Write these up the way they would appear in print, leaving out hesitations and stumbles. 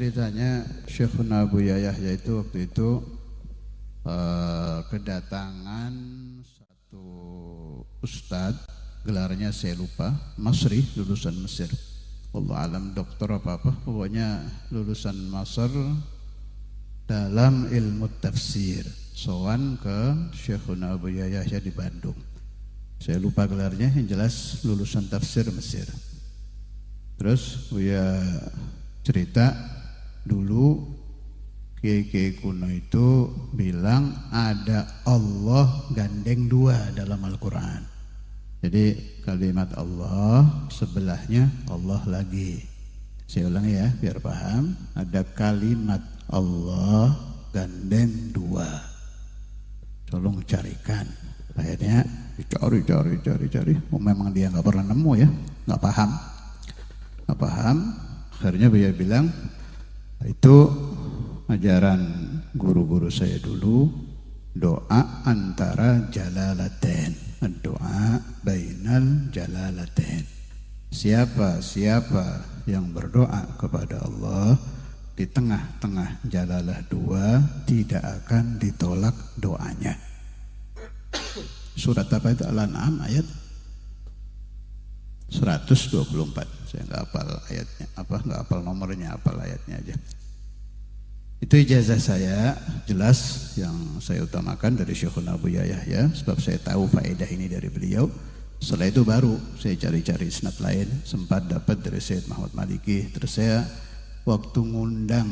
ceritanya Syekhuna Buya Yahya itu waktu itu kedatangan satu ustadz, gelarnya saya lupa, Masri, lulusan Mesir. Allah alam doktor apa-apa, pokoknya lulusan Masr dalam ilmu tafsir. Sowan ke Syekhuna Buya Yahya di Bandung. Saya lupa gelarnya, yang jelas lulusan tafsir Mesir. Terus Buya cerita dulu kiai-kiai kuno itu bilang ada Allah gandeng dua dalam Al-Quran. Jadi kalimat Allah sebelahnya Allah lagi. Saya ulang ya biar paham. Ada kalimat Allah gandeng dua. Tolong carikan. Akhirnya dicari. Memang dia nggak pernah nemu ya, nggak paham. Akhirnya Buya bilang itu ajaran guru-guru saya dulu, doa antara jalalatain, doa bainal jalalatain. Siapa yang berdoa kepada Allah di tengah-tengah jalalah dua tidak akan ditolak doanya. Surat apa itu? Al-An'am ayat 124. Saya nggak hafal ayatnya, nggak hafal nomornya, hafal ayatnya aja. Itu ijazah saya, jelas yang saya utamakan dari Syekhuna Buya Yahya, sebab saya tahu faedah ini dari beliau. Setelah itu baru saya cari-cari isnad lain, sempat dapat dari Syed Muhammad Maliki. Terus saya waktu ngundang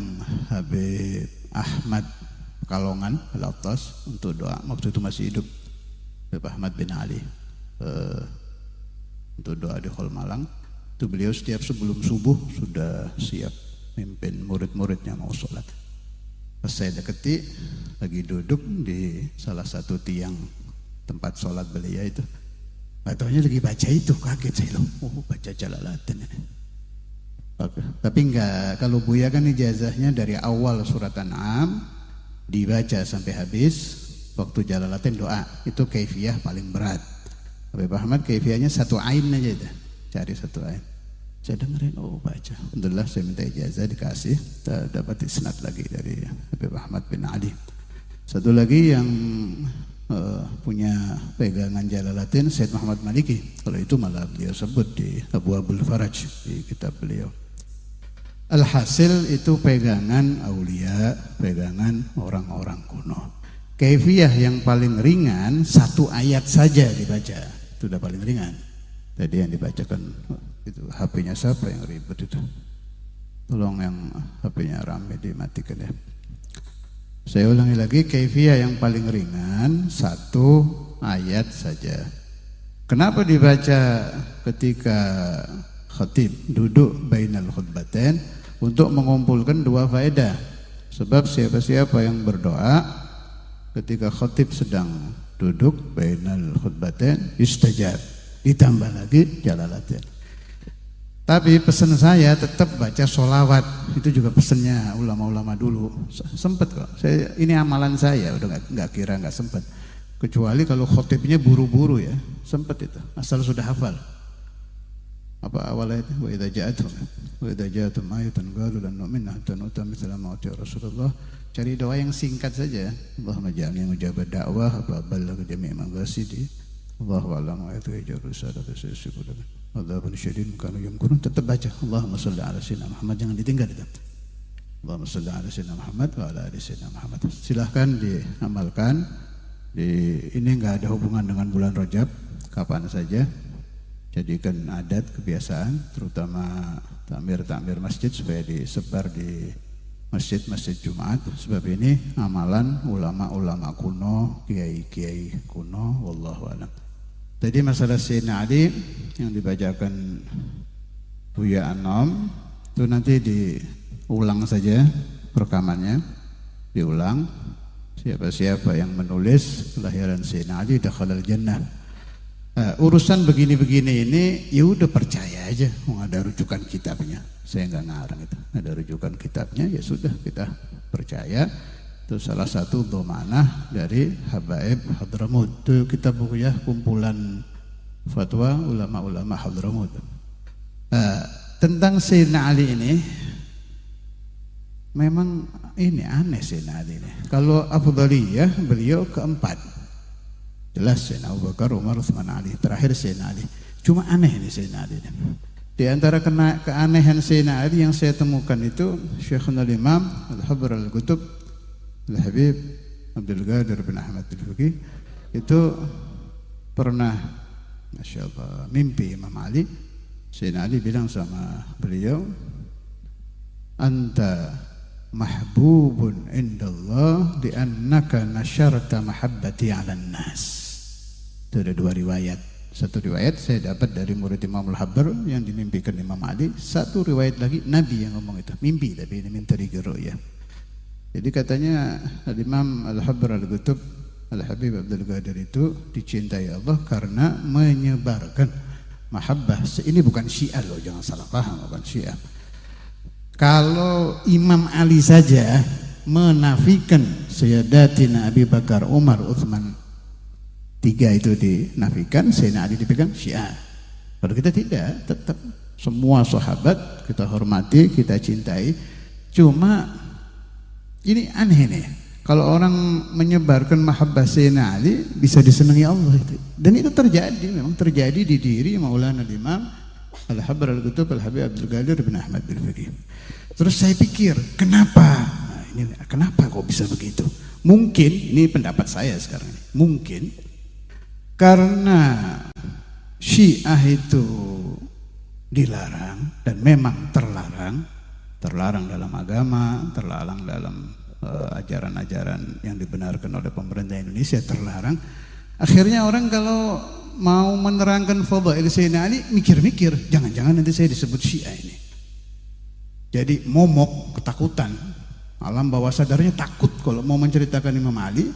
Habib Ahmad Pekalongan Al-Attas untuk doa, waktu itu masih hidup Habib Ahmad bin Ali, untuk doa di Hol Malang. Itu beliau setiap sebelum subuh sudah siap mimpin murid-muridnya mau sholat. Pas saya deketi, lagi duduk di salah satu tiang tempat sholat beliau itu, katanya lagi baca itu, kaget saya loh, baca Jalalatain ini. Tapi enggak, kalau Buya kan ijazahnya dari awal surat An'am dibaca sampai habis. Waktu Jalalatain doa, itu kaifiyah paling berat. Habib Ahmad kaifiyahnya satu ain aja itu, cari satu ain. Saya dengerin, baca. Alhamdulillah saya minta ijazah dikasih, dapat isnad lagi dari Habib Ahmad bin Ali. Satu lagi yang punya pegangan Jalalatain, Syed Muhammad Maliki. Kalau itu malah beliau sebut di Abwaabul Faraj di kitab beliau. Alhasil itu pegangan aulia, pegangan orang-orang kuno. Kaifiyah yang paling ringan satu ayat saja dibaca, itu udah paling ringan. Tadi yang dibacakan itu HP-nya siapa yang ribet itu? Tolong yang HP-nya rame dimatikan ya. Saya ulangi lagi, kaifiyah yang paling ringan satu ayat saja. Kenapa dibaca ketika khatib duduk bainal khutbatain? Untuk mengumpulkan dua faedah. Sebab siapa-siapa yang berdoa ketika khatib sedang duduk bainal khutbatain istajab, ditambah lagi Jalalatain. Tapi pesan saya tetap baca sholawat, itu juga pesannya ulama-ulama dulu. Sempet kok, ini amalan saya, udah nggak kira nggak sempet. Kecuali kalau khatibnya buru-buru ya, sempet itu, asal sudah hafal. Apa awal ayatnya? Wa idza ja'atum ayatun qalu lan nu'mina hatta nu'ta mithla ma utiya Rasulullah. Cari doa yang singkat saja. Allahumma ja'alni mujabad da'wah wa balligh jami' maqasidi. Allahu a'lam wa yatujadu risalata sayyidina. Adzabun syadid kanu yamkurun. Tetap baca Allahumma shalli ala sayyidina Muhammad, jangan ditinggal itu. Allahumma shalli ala sayyidina Muhammad wa ala ali sayyidina Muhammad. Silahkan diamalkan. Ini enggak ada hubungan dengan bulan Rajab, kapan saja. Jadikan adat kebiasaan, terutama takmir masjid supaya disebar di masjid-masjid Jumat. Sebab ini amalan ulama-ulama kuno, kiai-kiai kuno, wallahu a'lam. Tadi masalah Sayyidina Ali yang dibacakan Buya Anom itu nanti diulang saja rekamannya, diulang. Siapa-siapa yang menulis kelahiran Sayyidina Ali dakhalal jannah. Urusan begini-begini ini ya udah percaya aja, ada rujukan kitabnya. Saya nggak ngarang itu, ada rujukan kitabnya ya sudah kita percaya. Itu salah satu domanah dari Habaib Hadramut. Itu kitab buku ya, kumpulan fatwa ulama-ulama Hadramut. Tentang Sayyidina Ali ini Memang ini aneh Sayyidina Ali ini. Kalau afdhaliyah beliau keempat. Jelas Sayyidina Abu Bakar, Umar, Utsman, Ali. Terakhir Sayyidina Ali. Cuma aneh ini Sayyidina Ali ini. Di antara keanehan Sayyidina Ali yang saya temukan itu Syekhul Imam Al-Habr Al-Qutub Al-Habib Abdul Qadir bin Ahmad Al-Fuqih itu pernah Masya Allah mimpi Imam Ali. Sayyidina Ali bilang sama beliau, anta mahbubun indallah li'annaka nasyarta mahabbati 'alan nas. Itu ada dua riwayat. Satu riwayat saya dapat dari murid Imam Al-Habr yang dimimpikan Imam Ali. Satu riwayat lagi Nabi yang ngomong itu. Mimpi tapi ini minta ya. Jadi katanya Imam Al-Habr Al-Qutub Al-Habib Abdul Qadir itu dicintai Allah karena menyebarkan mahabbah. Ini bukan Syiah loh, jangan salah paham, bukan Syiah. Kalau Imam Ali saja menafikan Sayyidatina Abi Bakar, Umar, Utsman, tiga itu dinafikan, Sayyidina Ali dipegang Syiah. Kalau kita tidak, tetap semua sahabat kita hormati, kita cintai. Cuma ini aneh nih. Kalau orang menyebarkan mahabbah Sayyidina Ali bisa disenangi Allah itu. Dan itu terjadi, memang terjadi di diri Maulana Imam Al-Habr Al-Qutub Al-Habib Abdul Qadir bin Ahmad Al-Fuqih. Terus saya pikir, kenapa? Nah, ini kenapa kok bisa begitu? Mungkin, ini pendapat saya sekarang ini. Mungkin karena Syiah itu dilarang dan memang terlarang dalam agama, terlarang dalam ajaran-ajaran yang dibenarkan oleh pemerintah Indonesia, terlarang. Akhirnya orang kalau mau menerangkan fadhail Sayyidina Ali mikir-mikir, jangan-jangan nanti saya disebut Syiah ini. Jadi momok, ketakutan. Alam bawah sadarnya takut kalau mau menceritakan Imam Ali,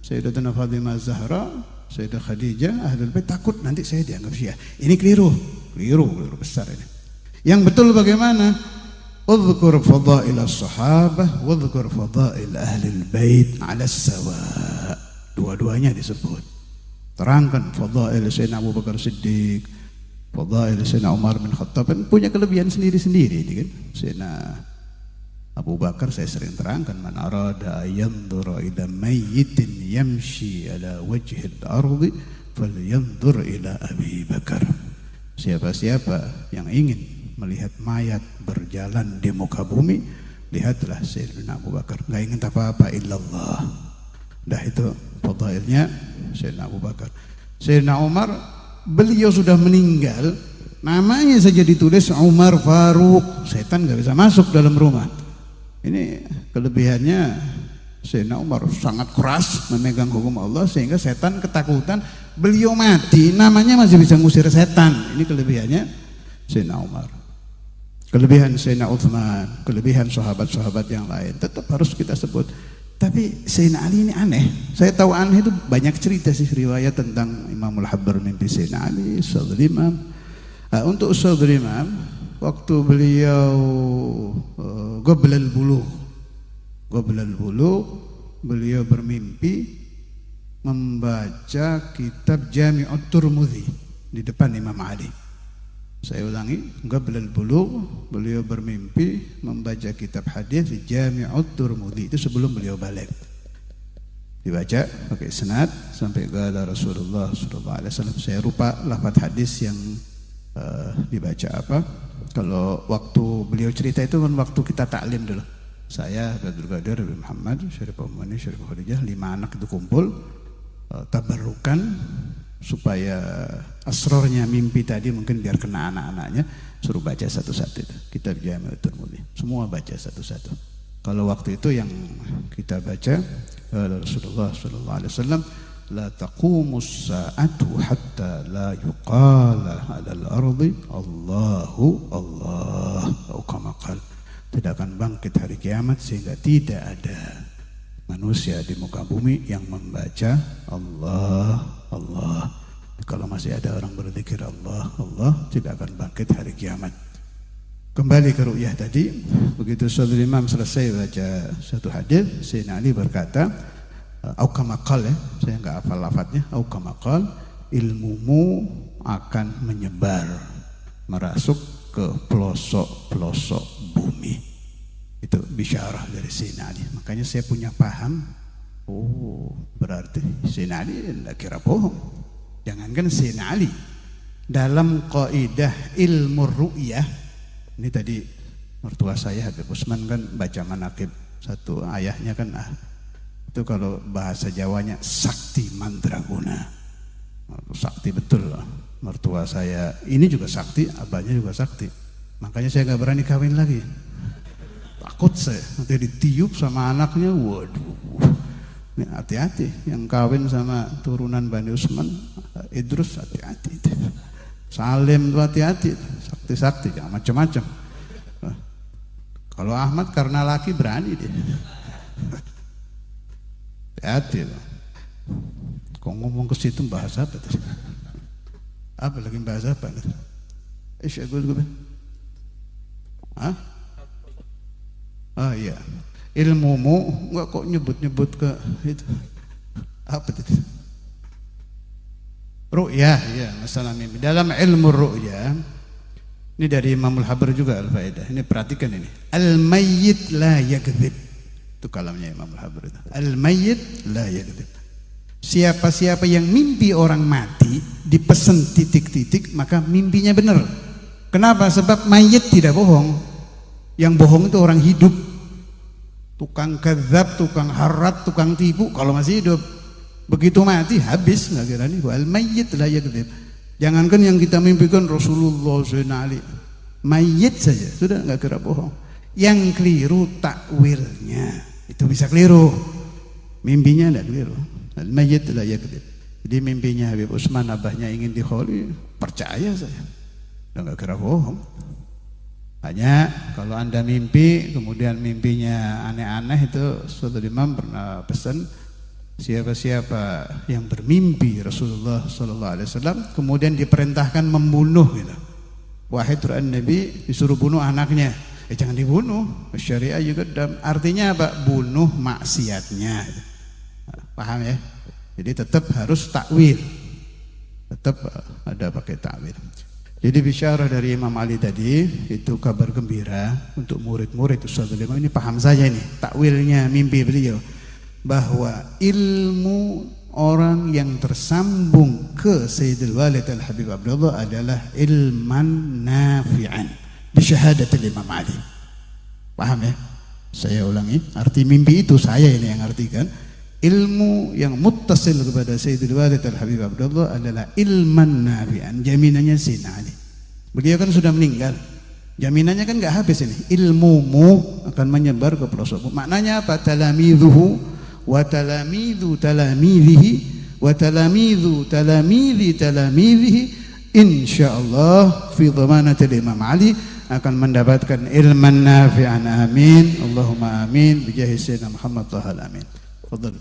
Sayyidatuna Fatimah Zahra, Sayyidah Khadijah, Ahlul Bait, takut nanti saya dianggap Syiah. Ini keliru besar ini. Yang betul bagaimana? Udhkur fadail as-sahabah, wadhkur fadail Ahlul Bait 'ala sawa. Dua-duanya disebut. Terangkan fadail Sayyidina Abu Bakar Siddiq, fadail Sayyidina Umar bin Khattab, punya kelebihan sendiri-sendiri ini kan. Sayyidina Abu Bakar saya sering terangkan, man arada yanzura ila mayyitin yamshi ala wajhil ardi falyanzur ila Abi Bakar. Siapa-siapa yang ingin melihat mayat berjalan di muka bumi, lihatlah Sayyidina Abu Bakar. Enggak ingin apa-apa illallah. Dah itu fadailnya Sayyidina Abu Bakar. Sayyidina Umar, beliau sudah meninggal, namanya saja ditulis Umar Faruq, setan enggak bisa masuk dalam rumah. Ini kelebihannya Sayyidina Umar, sangat keras memegang hukum Allah sehingga setan ketakutan. Beliau mati, namanya masih bisa ngusir setan. Ini kelebihannya Sayyidina Umar. Kelebihan Sayyidina Utsman, kelebihan sahabat-sahabat yang lain tetap harus kita sebut. Tapi Sayyidina Ali ini aneh. Saya tahu aneh itu banyak cerita sih, riwayat tentang Imam Al-Habr mimpi Sayyidina Ali, Ustadzul Imam. Untuk Ustadzul Imam, waktu beliau Qoblal Bulugh, beliau bermimpi membaca kitab Jami'ut Tirmidzi di depan Imam Ali. Saya ulangi, Qoblal Bulugh, beliau bermimpi membaca kitab hadis Jami'ut Tirmidzi, itu sebelum beliau balik. Dibaca pakai sanad sampai qala Rasulullah sallallahu alaihi wasallam. Saya lupa lafaz hadis yang dibaca apa. Kalau waktu beliau cerita itu kan waktu kita taklim dulu. Saya, Abdul Qadir bin Muhammad, Syarif Umani, Syarif Khadijah, 5 anak itu kumpul, tabarrukan supaya asrornya mimpi tadi mungkin biar kena anak-anaknya, suruh baca satu-satu itu kitab Jami'ut Tirmidzi. Semua baca satu-satu. Kalau waktu itu yang kita baca Rasulullah sallallahu alaihi wasallam, la taqumus sa'atu hatta la yuqala 'alal ardi Allahu Allah, atau kama qala. Tidak akan bangkit hari kiamat sehingga tidak ada manusia di muka bumi yang membaca Allah Allah. Kalau masih ada orang berzikir Allah Allah, tidak akan bangkit hari kiamat. Kembali ke ru'yah tadi, begitu Saudara Imam selesai baca satu hadis, Sayyidina Ali berkata, au kama qala, saya enggak hafal lafadznya, au kama qala, ilmumu akan menyebar, merasuk ke pelosok-pelosok bumi. Itu bisyarah dari Sayyidina Ali. Makanya saya punya paham, oh berarti Sayyidina Ali tidak kira bohong. Jangankan Sayyidina Ali, dalam kaidah ilmu ru'yah, ini tadi mertua saya Habib Usman kan baca manaqib satu ayahnya kan, itu kalau bahasa Jawanya sakti mandraguna, sakti betul lah. Mertua saya ini juga sakti, abahnya juga sakti, makanya saya nggak berani kawin lagi. Takut saya nanti ditiup sama anaknya. Waduh, ini hati-hati yang kawin sama turunan Bani Usman, Idrus, hati-hati. Salim tuh hati-hati, sakti-sakti jangan macam-macam. Kalau Ahmad karena laki berani dia. Hati-hati loh. Kok ngomong ke situ bahasa apa tadi? Apa lagi bahasa apa? Gue. Hah? Ah iya, ilmumu enggak kok nyebut-nyebut ke itu apa itu? Ru'yah, ya masalah mimpi. Dalam ilmu ru'yah ini dari Imamul Habr juga al-faedah. Ini perhatikan ini. Al-mayyit la yakdzib. Itu kalamnya Imamul Habr itu. Al-mayyit la yakdzib. Siapa-siapa yang mimpi orang mati dipesen titik-titik maka mimpinya benar. Kenapa? Sebab mayit tidak bohong. Yang bohong itu orang hidup, tukang kadzab, tukang harat, tukang tipu kalau masih hidup. Begitu mati habis, nggak kira nih. Wal mayyit la yakdzib. Jangankan yang kita mimpikan Rasulullah SAW, mayit saja sudah nggak kira bohong. Yang keliru takwilnya, itu bisa keliru. Mimpinya tidak keliru. Al mayyit la yakdzib. Jadi mimpinya Habib Usman abahnya ingin dikholi, percaya saya, udah nggak kira bohong. Hanya kalau Anda mimpi kemudian mimpinya aneh-aneh, itu suatu imam pernah pesan, siapa-siapa yang bermimpi Rasulullah SAW kemudian diperintahkan membunuh gitu. Wahid ra'an Nabi disuruh bunuh anaknya, jangan dibunuh. Syariah juga artinya apa? Bunuh maksiatnya. Paham ya? Jadi tetap harus takwil. Tetap ada pakai takwil. Jadi bisyarah dari Imam Ali tadi itu kabar gembira untuk murid-murid Ustadz Imam ini. Paham saja nih takwilnya mimpi beliau, bahwa ilmu orang yang tersambung ke Sayyidul Walid Al-Habib Abdullah adalah ilman nafi'an di syahadatul Imam Ali. Paham ya? Saya ulangi, arti mimpi itu saya ini yang artikan. Ilmu yang muttasil kepada Sayyidul Walid Al-Habib Abdullah adalah ilman nafi'an. Jaminannya Sayyidina Ali. Beliau kan sudah meninggal. Jaminannya kan gak habis ini. Ilmumu akan menyebar ke pelosok. Maknanya apa? Talamidhuhu wa talamidhu talamidhihi wa talamidhu talamidhi talamidhihi insyaallah fi dhamanatil Imam Ali akan mendapatkan ilman nafi'an. Amin. Allahumma amin. Bijahi Sayyidina Muhammad Amin. Fadhal.